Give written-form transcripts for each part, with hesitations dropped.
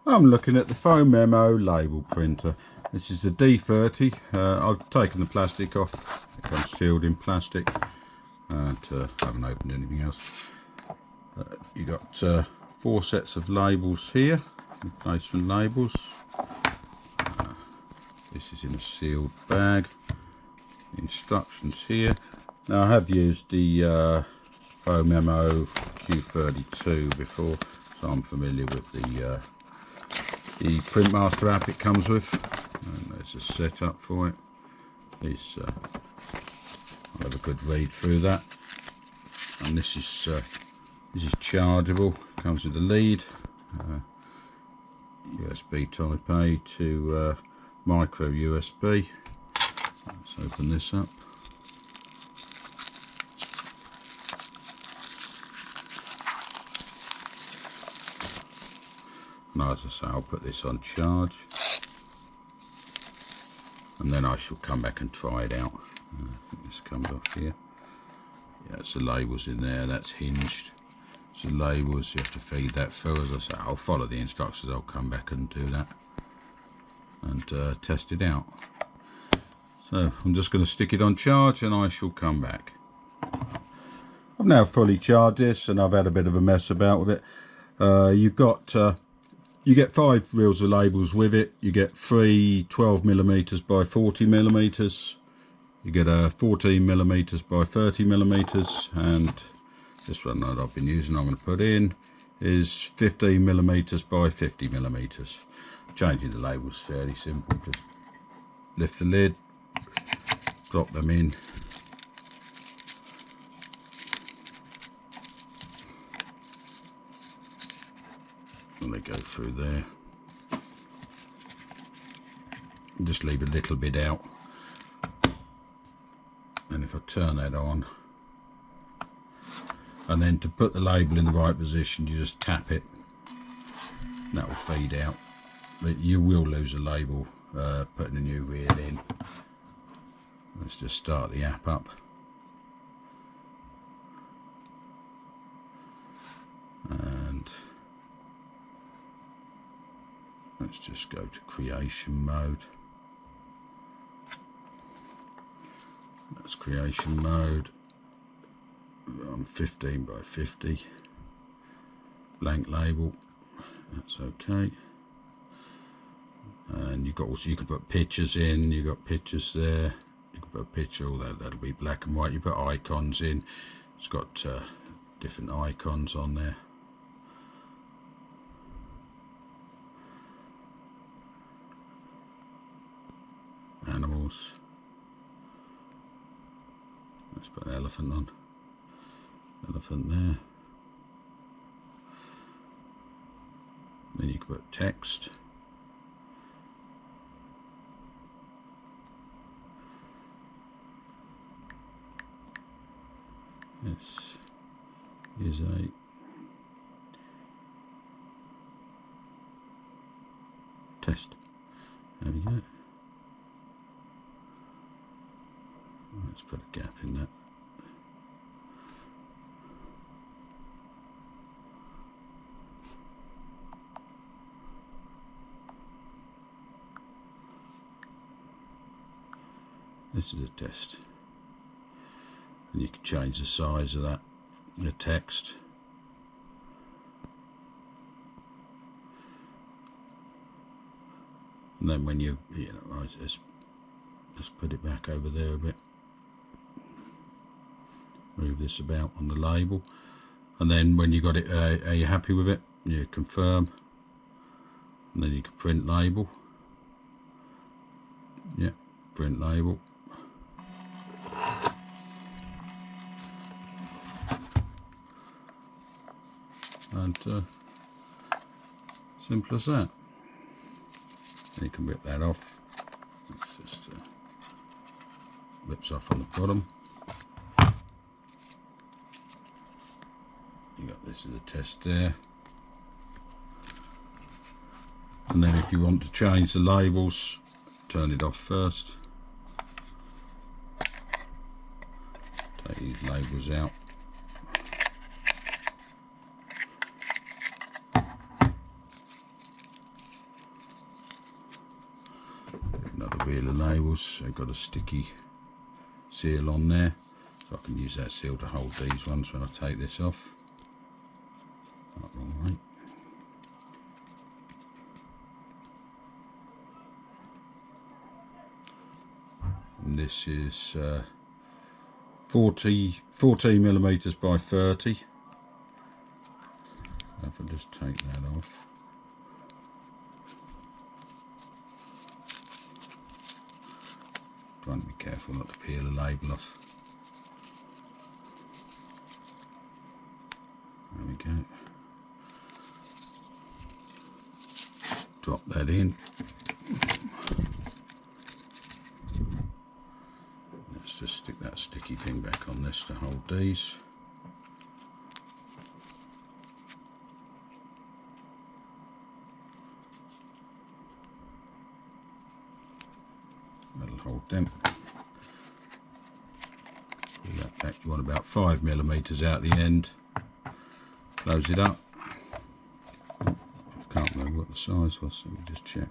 I'm looking at the Phomemo label printer. This is the D30. I've taken the plastic off. It comes sealed in plastic, and haven't opened anything else. You got 4 sets of labels here, replacement labels. This is in a sealed bag. Instructions here. Now I have used the Phomemo Q32 before, so I'm familiar with the Printmaster app it comes with, and there's a setup for it. I'll have a good read through that. And this is chargeable. Comes with a lead, USB Type A to micro USB. Let's open this up. Now, as I say, I'll put this on charge, and then I shall come back and try it out. I think this comes off here. Yeah, it's the labels in there. That's hinged. It's the labels. You have to feed that through. As I say, I'll follow the instructions. I'll come back and do that and test it out. So I'm just going to stick it on charge, and I shall come back. I've now fully charged this, and I've had a bit of a mess about with it. You get 5 reels of labels with it. You get 3 12mm by 40mm. You get a 14mm by 30mm, and this one that I've been using, I'm going to put in, is 15mm by 50mm. Changing the labels fairly simple. Just lift the lid, drop them in, and they go through there. And just leave a little bit out, and if I turn that on, and then to put the label in the right position, you just tap it, and that will feed out. But you will lose a label putting a new reel in. Let's just start the app up. And let's just go to creation mode. That's creation mode. I'm 15 by 50. Blank label. That's okay. And you've got also, you can put pictures in. You've got pictures there. You can put a picture. All that'll be black and white. You put icons in. It's got different icons on there. Animals. Let's put an elephant on. Elephant there. Then you can put text. This is a test. There we go. Let's put a gap in that. This is a test. And you can change the size of that, the text. And then when you know, let's put it back over there a bit. Move this about on the label, and then when you got it, are you happy with it? You confirm, and then you can print label. Yeah, print label. And simple as that. You can rip that off. It's just rips off on the bottom. You got this as a test there. And then if you want to change the labels, turn it off first. Take these labels out. another reel of labels. They've got a sticky seal on there, so I can use that seal to hold these ones when I take this off. Not wrong way. And this is 14mm by 30. If I just take that off. Trying to be careful not to peel the label off. There we go. Drop that in. Let's just stick that sticky thing back on this to hold these. That'll hold them. Pull that back. You want about 5mm out the end. Close it up. I can't remember what the size was, so we'll just check.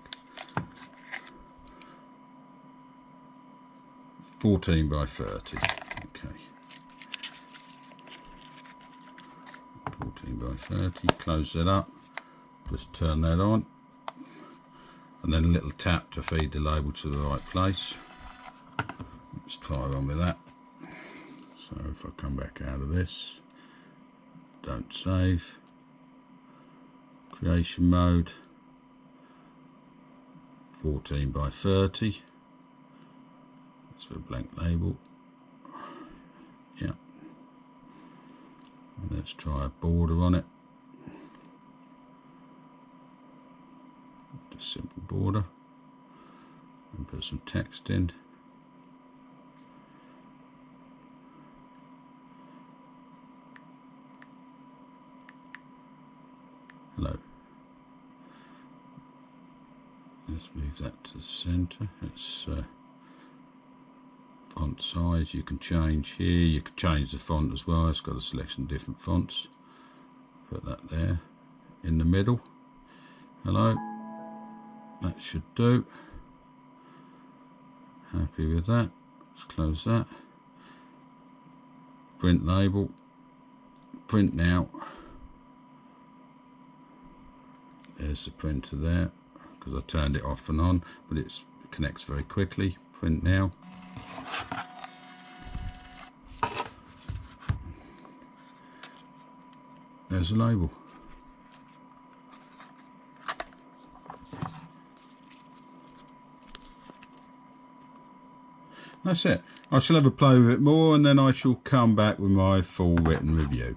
14 by 30. Okay. 14 by 30. Close that up. Just turn that on. And then a little tap to feed the label to the right place. Let's try on with that. So if I come back out of this, don't save, creation mode, 14 by 30, that's for a blank label, yeah, and let's try a border on it. Simple border, and put some text in. Hello. Let's move that to the center. It's font size you can change here. You can change the font as well. It's got a selection of different fonts. Put that there in the middle. Hello. That should do. Happy with that. Let's close that. Print label. Print now. There's the printer there, because I turned it off and on, but it connects very quickly. Print now. There's the label. That's it. I shall have a play with it more, and then I shall come back with my full written review.